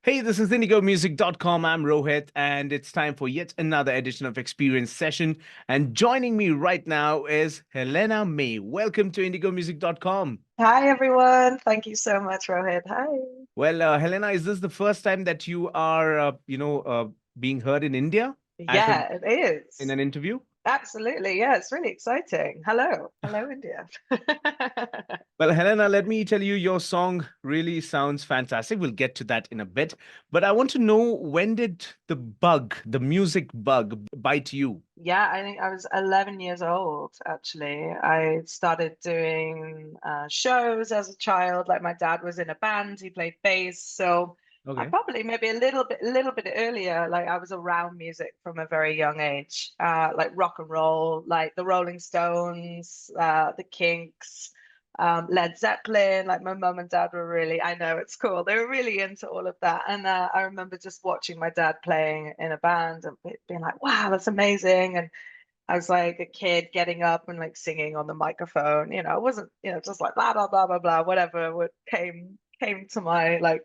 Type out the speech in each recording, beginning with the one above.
Hey, this is IndigoMusic.com. I'm Rohit, and it's time for yet another edition of Xperience Session. And joining me right now is Helena May. Welcome to IndigoMusic.com. Hi, everyone. Thank you so much, Rohit. Hi. Well, Helena, is this the first time that you are, being heard in India as Yeah, it in is. an interview? Absolutely. Yeah, it's really exciting. Hello. Hello, India. Well, Helena, let me tell you, your song really sounds fantastic. We'll get to that in a bit. But I want to know, when did the music bug, bite you? Yeah, I think I was 11 years old, actually. I started doing shows as a child. Like my dad was in a band, he played bass. So I Okay. probably maybe a little bit earlier, like I was around music from a very young age, like rock and roll, like the Rolling Stones, the Kinks, Led Zeppelin. Like my mum and dad were really, I know it's cool, they were really into all of that. And I remember just watching my dad playing in a band and being like, wow, that's amazing. And I was like a kid getting up and like singing on the microphone. It wasn't, just like blah blah blah blah blah, whatever what came to my like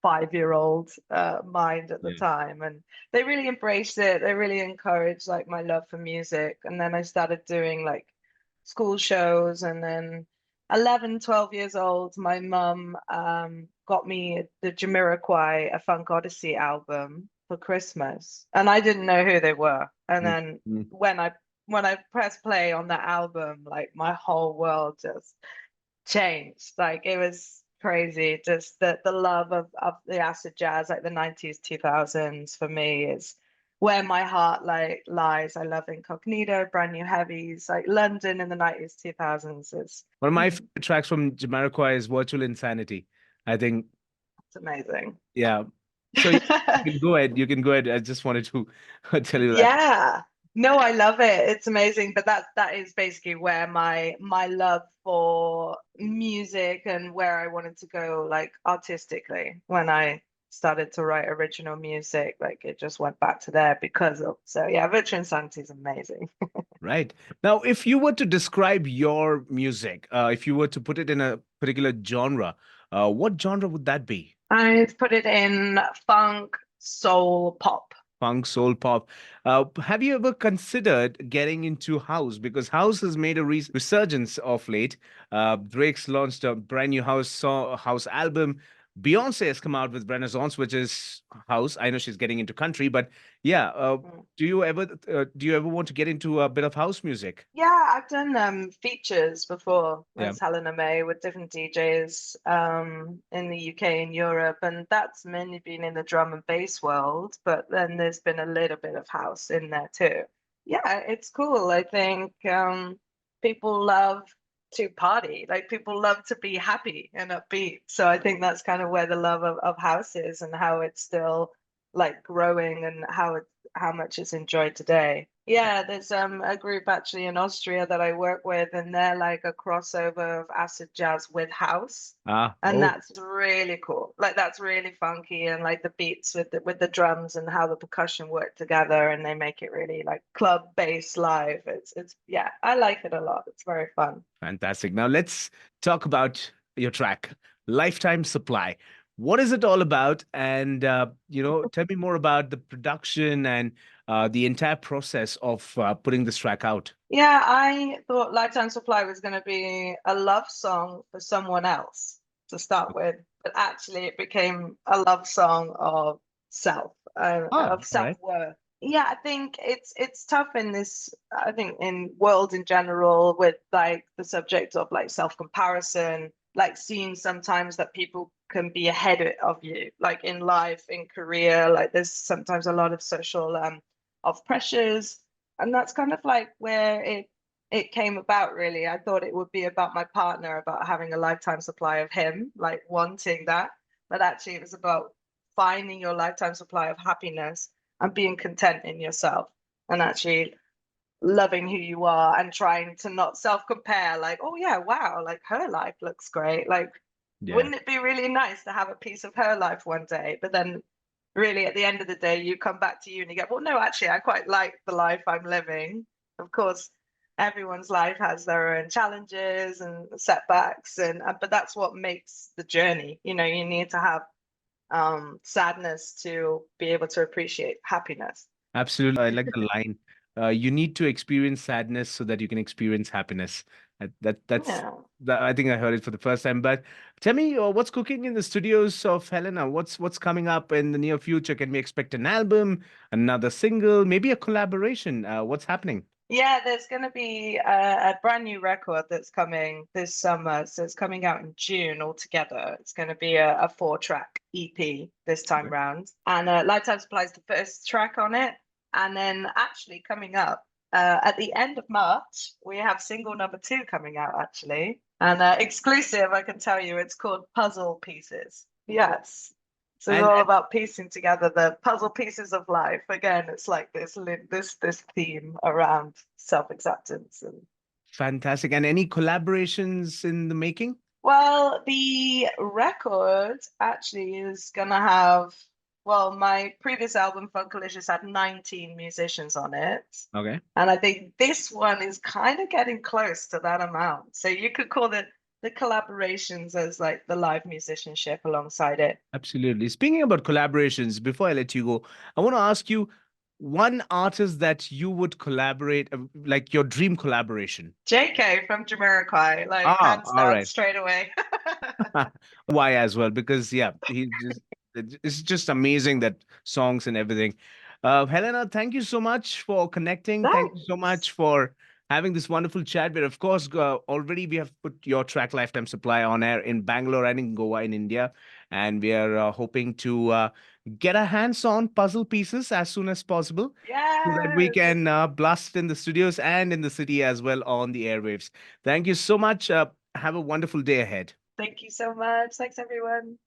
5-year old mind at the Yeah. time. And they really embraced it. They really encouraged like my love for music. And then I started doing like school shows. And then 11, 12 years old, my mum got me the Jamiroquai A Funk Odyssey album for Christmas, and I didn't know who they were. And Mm, then mm. when I pressed play on that album, like my whole world just changed. Like it was crazy. Just the love of the acid jazz, like the 90s, 2000s for me is where my heart like lies. I love Incognito, Brand New Heavies, like London in the 90s, 2000s is One of my favorite tracks from Jamiroquai is Virtual Insanity. I think, it's amazing. yeah. So you can go ahead. You can go ahead. I just wanted to tell you that. Yeah. No, I love it. It's amazing. But that is basically where my love for music and where I wanted to go like artistically when I started to write original music, like it just went back to there because of so yeah, Virtual Insanity is amazing. Right. Now, if you were to describe your music, if you were to put it in a particular genre, what genre would that be? I've put it in funk, soul, pop. Funk, soul, pop. Have you ever considered getting into house? Because house has made a resurgence of late. Drake's launched a brand new house album. Beyonce has come out with Renaissance, which is house. I know she's getting into country, but yeah. Do you ever want to get into a bit of house music? Yeah, I've done features before Yeah. as Helena May with different DJs in the UK and Europe, and that's mainly been in the drum and bass world, but then there's been a little bit of house in there too. Yeah, it's cool. I think people love to party, like people love to be happy and upbeat. So I think that's kind of where the love of house is and how it's still like growing and how much it's enjoyed today. Yeah, there's a group actually in Austria that I work with, and they're like a crossover of acid jazz with house. Ah, And oh, that's really cool. Like that's really funky and like the beats with the drums and how the percussion work together and they make it really like club bass live. It's yeah, I like it a lot. It's very fun. fantastic. Now let's talk about your track, Lifetime Supply. What is it all about? And tell me more about the production and the entire process of putting this track out. Yeah, I thought Lifetime Supply was going to be a love song for someone else to start with, but actually it became a love song of self, Ah, of all right. self-worth. Yeah, I think it's tough in this, I think in world in general with like the subject of like self-comparison, like seeing sometimes that people can be ahead of you, like in life, in career, like there's sometimes a lot of social of pressures, and that's kind of like where it came about really. I thought it would be about my partner, about having a lifetime supply of him, like wanting that, but actually it was about finding your lifetime supply of happiness and being content in yourself and actually loving who you are and trying to not self-compare like, oh yeah, wow, like her life looks great, like Yeah. wouldn't it be really nice to have a piece of her life one day, but then really at the end of the day you come back to you and you go, well no, actually I quite like the life I'm living. Of course everyone's life has their own challenges and setbacks, and but that's what makes the journey. You need to have sadness to be able to appreciate happiness. Absolutely. I like the line. You need to experience sadness so that you can experience happiness. Yeah. I think I heard it for the first time. But tell me, what's cooking in the studios of Helena? What's coming up in the near future? Can we expect an album, another single, maybe a collaboration? What's happening? Yeah, there's going to be a brand new record that's coming this summer. So it's coming out in June altogether. It's going to be a four-track EP this time Okay. round. And Lifetime Supply is the first track on it. And then actually coming up at the end of March, we have single number two coming out actually. And exclusive, I can tell you, it's called Puzzle Pieces. Yes. So it's And all about piecing together the puzzle pieces of life. Again, it's like this theme around self-acceptance and fantastic. And any collaborations in the making? well, the record actually is gonna have well, my previous album, Funkalicious, had 19 musicians on it. Okay. And I think this one is kind of getting close to that amount. So you could call it the collaborations as like the live musicianship alongside it. Absolutely. Speaking about collaborations, before I let you go, I want to ask you one artist that you would collaborate, like your dream collaboration. JK from Jamiroquai, like Ah, hands all down right. straight away. Why as well? Because yeah, it's just amazing that songs and everything. Helena, thank you so much for connecting. Thank you so Thanks. much for having this wonderful chat. But of course, already we have put your track Lifetime Supply on air in Bangalore and in Goa in India, and we are hoping to get our hands on puzzle pieces as soon as possible, so that we Yes. can blast in the studios and in the city as well on the airwaves. Thank you so much. Have a wonderful day ahead. Thank you so much. Thanks, everyone.